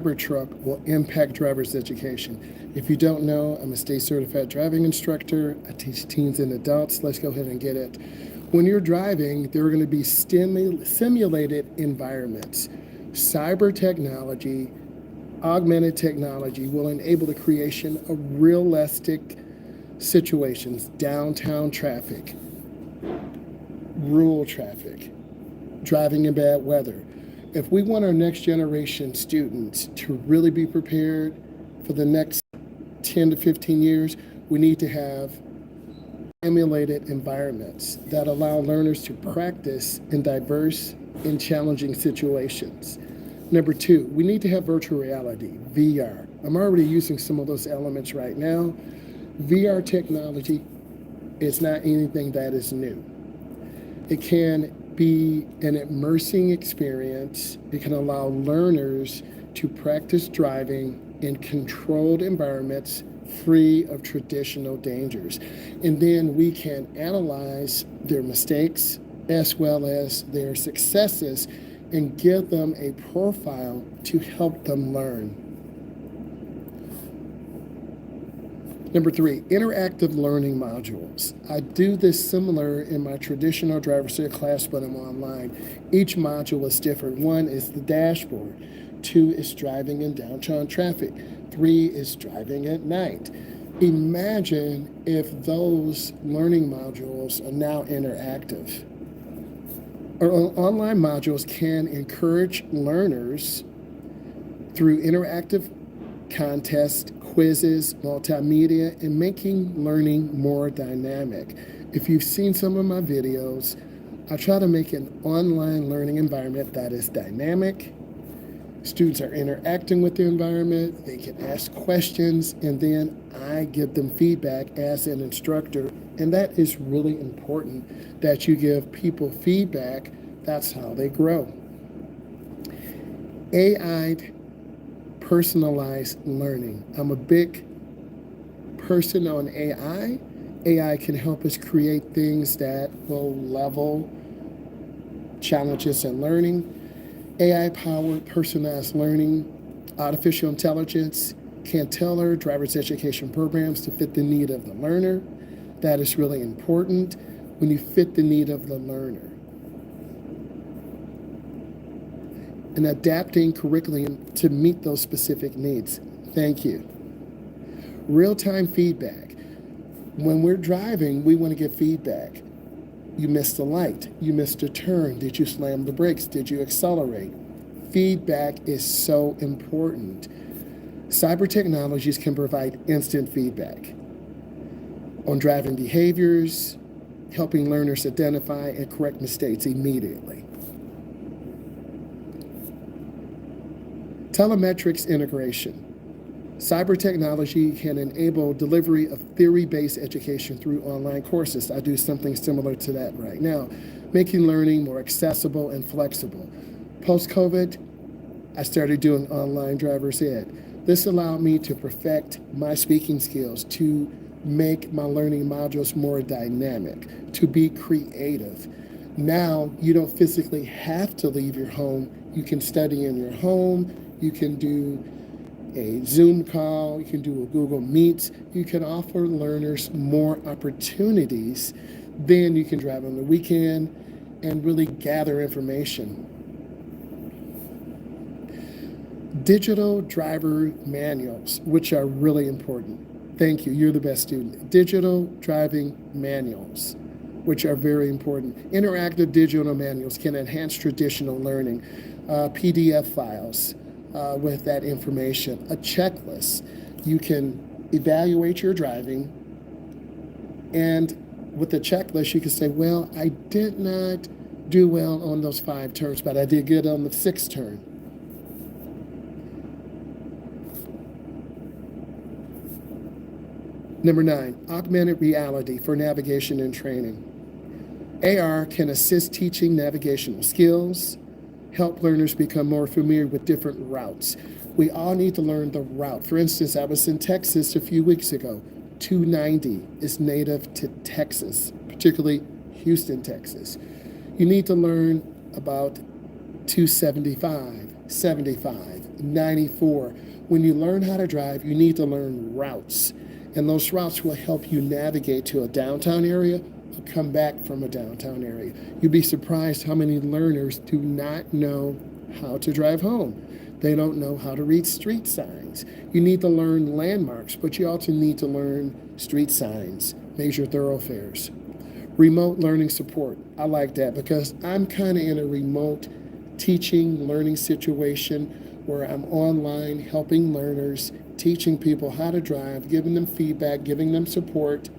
Truck will impact driver's education. If you don't know, I'm a state certified driving instructor. I teach teens and adults. Let's go ahead and get it. When you're driving, there are going to be simulated environments. Cyber technology, augmented technology will enable the creation of realistic situations, downtown traffic, rural traffic, driving in bad weather. If we want our next generation students to really be prepared for the next 10 to 15 years, we need to have simulated environments that allow learners to practice in diverse and challenging situations. Number two, we need to have virtual reality, VR. I'm already using some of those elements right now. VR technology is not anything that is new. It can be an immersing experience. It can allow learners to practice driving in controlled environments free of traditional dangers. And then we can analyze their mistakes as well as their successes and give them a profile to help them learn. Number three, interactive learning modules. I do this similar in my traditional driver's ed class, but I'm online. Each module is different. One is the dashboard. Two is driving in downtown traffic. Three is driving at night. Imagine if those learning modules are now interactive. Our online modules can encourage learners through interactive contests, quizzes, multimedia, and making learning more dynamic. If you've seen some of my videos, I try to make an online learning environment that is dynamic. Students are interacting with the environment, they can ask questions, and then I give them feedback as an instructor. And that is really important that you give people feedback. That's how they grow. AI Personalized learning. I'm a big person on AI. AI can help us create things that will level challenges in learning. AI-powered personalized learning, artificial intelligence can tailor driver's education programs to fit the need of the learner. That is really important when you fit the need of the learner. And adapting curriculum to meet those specific needs. Thank you. Real-time feedback. When we're driving, we want to get feedback. You missed a light. You missed a turn. Did you slam the brakes? Did you accelerate? Feedback is so important. Cyber technologies can provide instant feedback on driving behaviors, helping learners identify and correct mistakes immediately. Telemetrics Integration. Cyber technology can enable delivery of theory-based education through online courses. I do something similar to that right now, making learning more accessible and flexible. Post-COVID, I started doing online driver's ed. This allowed me to perfect my speaking skills, to make my learning modules more dynamic, to be creative. Now, you don't physically have to leave your home. You can study in your home. You can do a Zoom call, you can do a Google Meet, you can offer learners more opportunities. Then you can drive on the weekend and really gather information. Digital driver manuals, which are really important. Thank you, you're the best student. Digital driving manuals, which are very important. Interactive digital manuals can enhance traditional learning. PDF files, with that information, a checklist. You can evaluate your driving, and with the checklist, you can say, well, I did not do well on those 5 turns, but I did good on the 6th turn. Number 9, augmented reality for navigation and training. AR can assist teaching navigational skills, help learners become more familiar with different routes. We all need to learn the route. For instance, I was in Texas a few weeks ago. 290 is native to Texas, particularly Houston, Texas. You need to learn about 275, 75, 94. When you learn how to drive, you need to learn routes. And those routes will help you navigate to a downtown area or come back from a downtown area. You'd be surprised how many learners do not know how to drive home. They don't know how to read street signs. You need to learn landmarks, but you also need to learn street signs, major thoroughfares. Remote learning support. I like that because I'm kind of in a remote teaching, learning situation where I'm online helping learners, teaching people how to drive, giving them feedback, giving them support.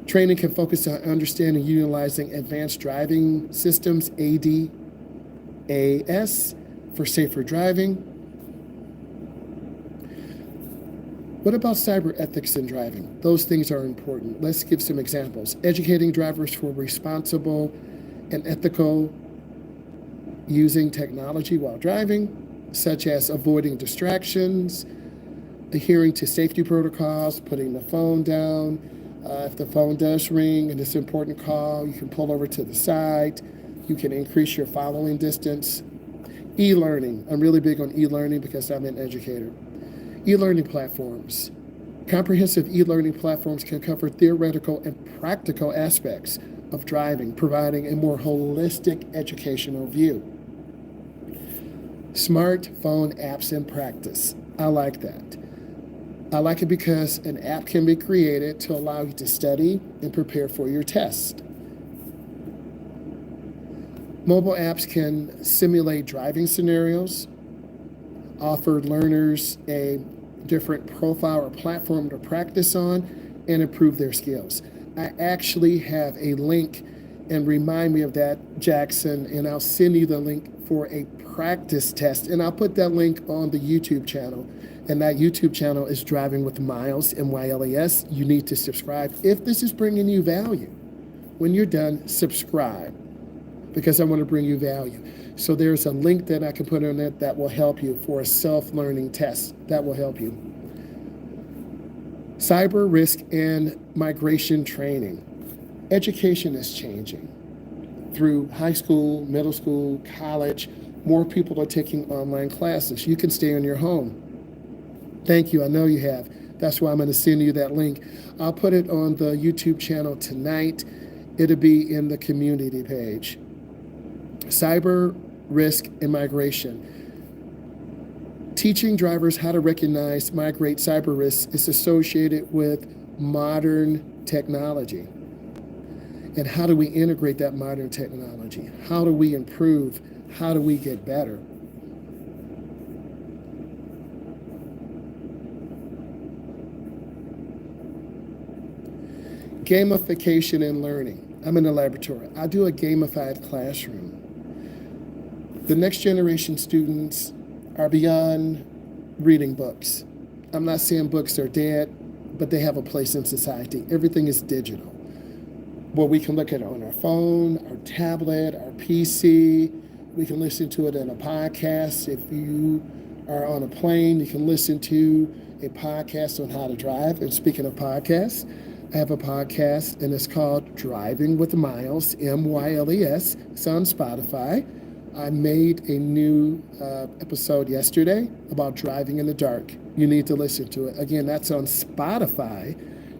Training can focus on understanding and utilizing advanced driving systems, ADAS, for safer driving. What about cyber ethics in driving? Those things are important. Let's give some examples. Educating drivers for responsible and ethical using technology while driving, such as avoiding distractions, adhering to safety protocols, putting the phone down. If the phone does ring and it's an important call, you can pull over to the side. You can increase your following distance. E-learning. I'm really big on e-learning because I'm an educator. E-learning platforms. Comprehensive e-learning platforms can cover theoretical and practical aspects of driving, providing a more holistic educational view. Smartphone apps in practice. I like that. I like it because an app can be created to allow you to study and prepare for your test. Mobile apps can simulate driving scenarios, offer learners a different profile or platform to practice on, and improve their skills. I actually have a link, and remind me of that, Jackson, and I'll send you the link for a practice test, and I'll put that link on the YouTube channel. And that YouTube channel is Driving with Myles, MYLES. You need to subscribe if this is bringing you value. When you're done, subscribe, because I want to bring you value. So there's a link that I can put on it that will help you for a self-learning test. That will help you. Cyber risk and migration training. Education is changing. Through high school, middle school, college, more people are taking online classes. You can stay in your home. Thank you, I know you have. That's why I'm going to send you that link. I'll put it on the YouTube channel tonight. It'll be in the community page. Cyber risk and migration. Teaching drivers how to recognize, migrate cyber risks is associated with modern technology. And how do we integrate that modern technology? How do we improve? How do we get better? Gamification and learning. I'm in the laboratory. I do a gamified classroom. The next generation students are beyond reading books. I'm not saying books are dead, but they have a place in society. Everything is digital. Well, we can look at it on our phone, our tablet, our PC. We can listen to it in a podcast. If you are on a plane, you can listen to a podcast on how to drive. And speaking of podcasts, I have a podcast, and it's called Driving with Myles, MYLES. It's on Spotify. I made a new episode yesterday about driving in the dark. You need to listen to it. Again, that's on Spotify,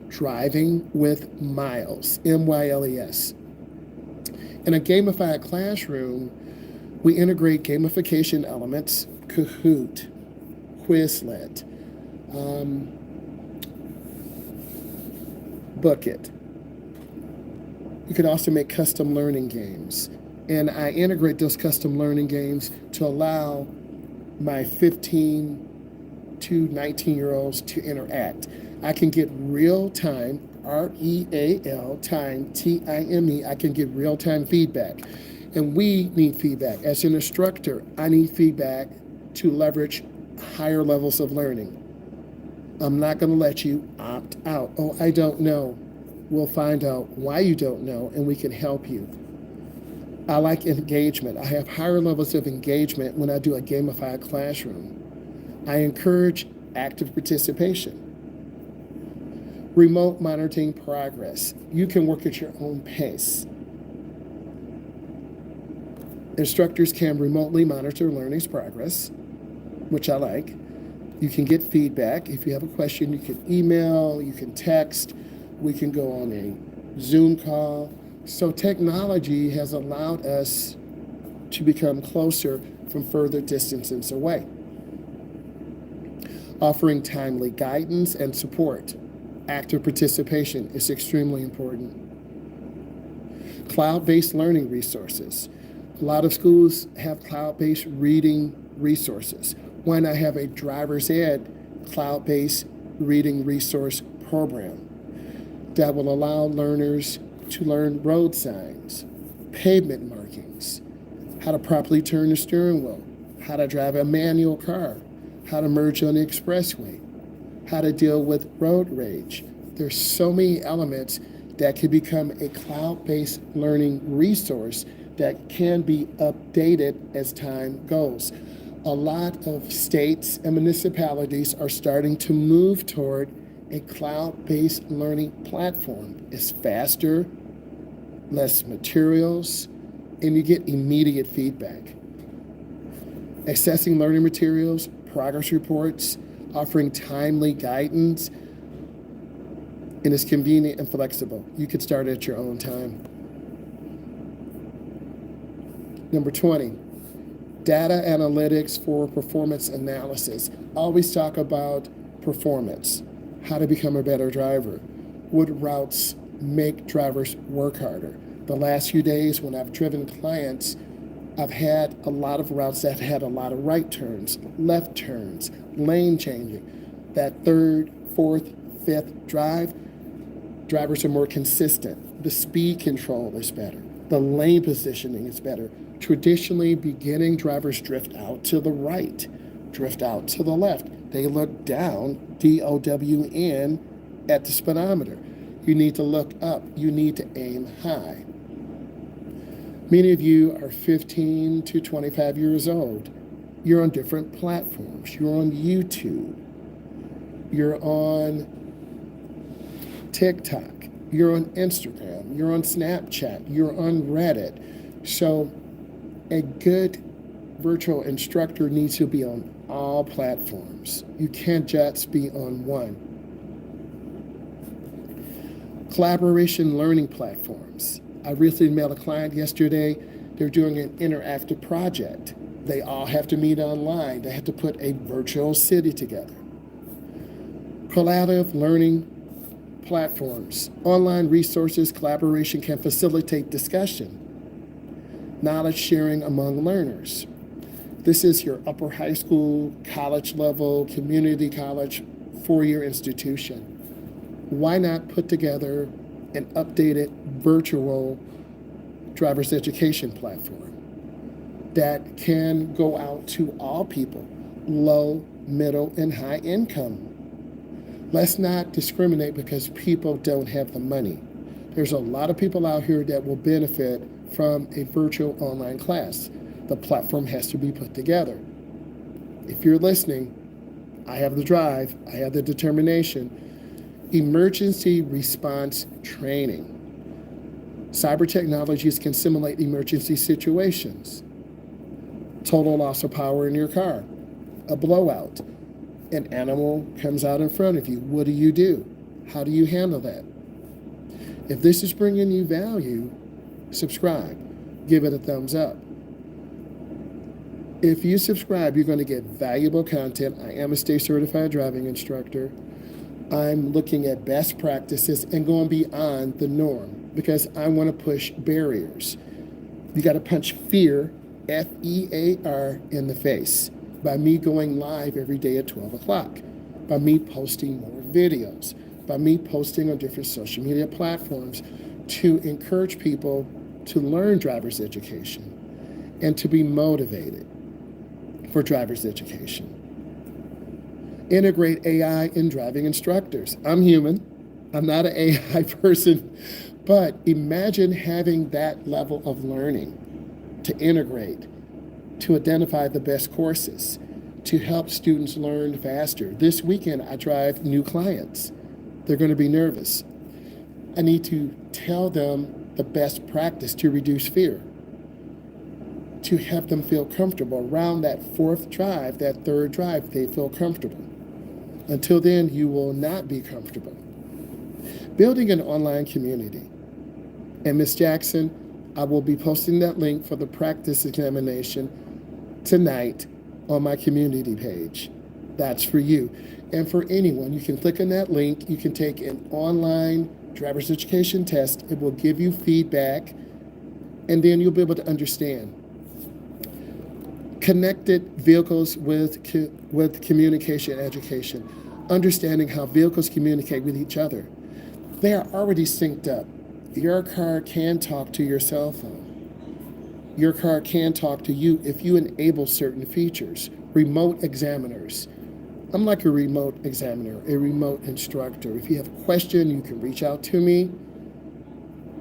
Driving with Myles, MYLES. In a gamified classroom, we integrate gamification elements, Kahoot, Quizlet, Bucket. You can also make custom learning games. And I integrate those custom learning games to allow my 15 to 19-year-olds to interact. I can get real-time, REAL, time, TIME. I can get real-time feedback. And we need feedback. As an instructor, I need feedback to leverage higher levels of learning. I'm not going to let you opt out. Oh, I don't know. We'll find out why you don't know, and we can help you. I like engagement. I have higher levels of engagement when I do a gamified classroom. I encourage active participation. Remote monitoring progress. You can work at your own pace. Instructors can remotely monitor learning's progress, which I like. You can get feedback. If you have a question, you can email, you can text, we can go on a Zoom call. So technology has allowed us to become closer from further distances away. Offering timely guidance and support. Active participation is extremely important. Cloud-based learning resources. A lot of schools have cloud-based reading resources. Why not have a driver's ed cloud-based reading resource program that will allow learners to learn road signs, pavement markings, how to properly turn the steering wheel, how to drive a manual car, how to merge on the expressway, how to deal with road rage. There's so many elements that could become a cloud-based learning resource that can be updated as time goes. A lot of states and municipalities are starting to move toward a cloud-based learning platform. It's faster, less materials, and you get immediate feedback. Accessing learning materials, progress reports, offering timely guidance, and it's convenient and flexible. You could start at your own time. Number 20, data analytics for performance analysis. Always talk about performance, how to become a better driver, what routes make drivers work harder. The last few days when I've driven clients, I've had a lot of routes that had a lot of right turns, left turns, lane changing. That third, fourth, fifth drive, drivers are more consistent. The speed control is better. The lane positioning is better. Traditionally, beginning drivers drift out to the right, drift out to the left. They look down, D-O-W-N, at the speedometer. You need to look up. You need to aim high. Many of you are 15 to 25 years old. You're on different platforms. You're on YouTube. You're on TikTok. You're on Instagram. You're on Snapchat. You're on Reddit. So a good virtual instructor needs to be on all platforms. You can't just be on one. Collaboration learning platforms. I recently met a client yesterday. They're doing an interactive project. They all have to meet online. They have to put a virtual city together. Collaborative learning platforms. Online resources, collaboration can facilitate discussion, knowledge sharing among learners. This is your upper high school, college level, community college, four-year institution. Why not put together an updated virtual driver's education platform that can go out to all people, low, middle, and high income? Let's not discriminate because people don't have the money. There's a lot of people out here that will benefit from a virtual online class. The platform has to be put together. If you're listening, I have the drive, I have the determination. Emergency response training. Cyber technologies can simulate emergency situations. Total loss of power in your car, a blowout, an animal comes out in front of you. What do you do? How do you handle that? If this is bringing you value, subscribe. Give it a thumbs up. If you subscribe, you're going to get valuable content. I am a state certified driving instructor. I'm looking at best practices and going beyond the norm because I want to push barriers. You got to punch fear, F-E-A-R, in the face by me going live every day at 12 o'clock, by me posting more videos, by me posting on different social media platforms to encourage people to learn driver's education and to be motivated for driver's education. Integrate AI in driving instructors. I'm human. I'm not an AI person, but imagine having that level of learning to integrate, to identify the best courses, to help students learn faster. This weekend, I drive new clients. They're going to be nervous. I need to tell them the best practice to reduce fear. to have them feel comfortable. Around that fourth drive, that third drive, they feel comfortable. Until then, you will not be comfortable. Building an online community. And Ms. Jackson, I will be posting that link for the practice examination tonight on my community page. That's for you. And for anyone, you can click on that link. You can take an online driver's education test. It will give you feedback, and then you'll be able to understand. Connected vehicles with communication education. Understanding how vehicles communicate with each other. They are already synced up. Your car can talk to your cell phone. Your car can talk to you if you enable certain features. Remote examiners. I'm like a remote examiner, a remote instructor. If you have a question, you can reach out to me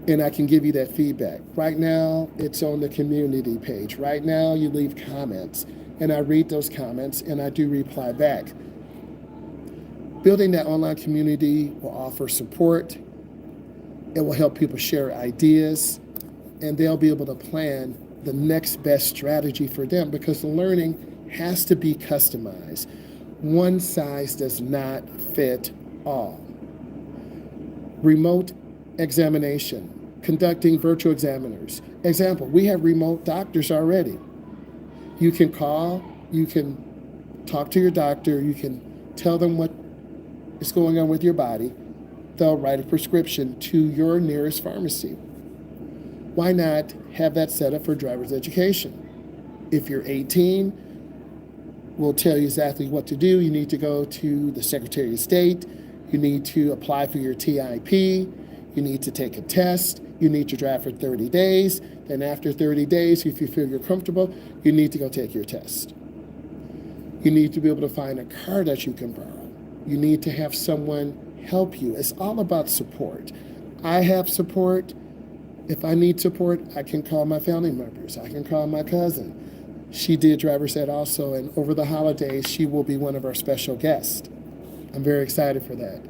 and I can give you that feedback. Right now, it's on the community page. Right now, you leave comments and I read those comments and I do reply back. Building that online community will offer support. It will help people share ideas, and they'll be able to plan the next best strategy for them, because the learning has to be customized. One size does not fit all. Remote examination, conducting virtual examiners. Example, we have remote doctors already. You can call, you can talk to your doctor, you can tell them what is going on with your body. They'll write a prescription to your nearest pharmacy. Why not have that set up for driver's education? If you're 18, we'll tell you exactly what to do. You need to go to the Secretary of State. You need to apply for your TIP. You need to take a test. You need to drive for 30 days. Then after 30 days, if you feel you're comfortable, you need to go take your test. You need to be able to find a car that you can borrow. You need to have someone help you. It's all about support. I have support. If I need support, I can call my family members. I can call my cousin. She did driver's ed also, and over the holidays, she will be one of our special guests. I'm very excited for that.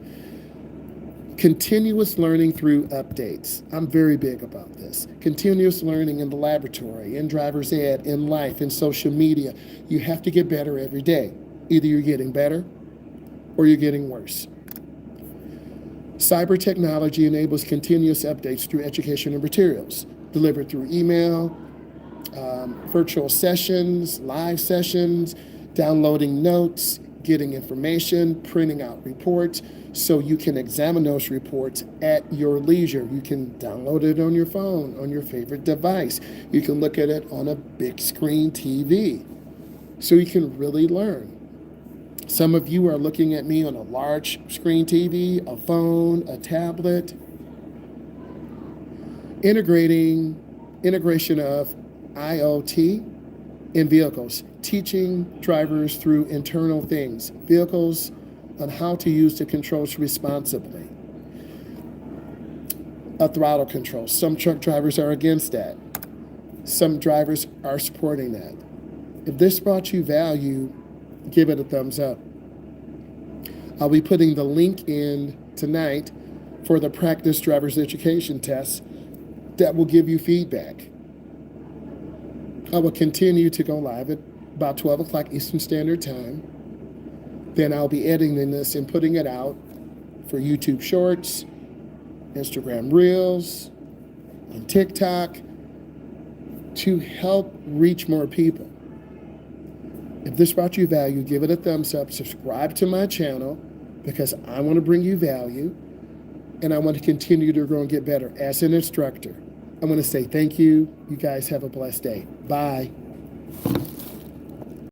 Continuous learning through updates. I'm very big about this. Continuous learning in the laboratory, in driver's ed, in life, in social media. You have to get better every day. Either you're getting better or you're getting worse. Cyber technology enables continuous updates through educational materials, delivered through email, virtual sessions, live sessions, downloading notes, getting information, printing out reports, so you can examine those reports at your leisure. You can download it on your phone, on your favorite device. You can look at it on a big screen TV, so you can really learn. Some of you are looking at me on a large screen TV, a phone, a tablet. Integration of IoT in vehicles, teaching drivers through internal things, vehicles on how to use the controls responsibly. A throttle control. Some truck drivers are against that. Some drivers are supporting that. If this brought you value, give it a thumbs up. I'll be putting the link in tonight for the practice driver's education test that will give you feedback. I will continue to go live at about 12 o'clock Eastern Standard Time. Then I'll be editing this and putting it out for YouTube Shorts, Instagram Reels, and TikTok to help reach more people. If this brought you value, give it a thumbs up, subscribe to my channel, because I want to bring you value and I want to continue to grow and get better as an instructor. I want to say thank you. You guys have a blessed day. Bye.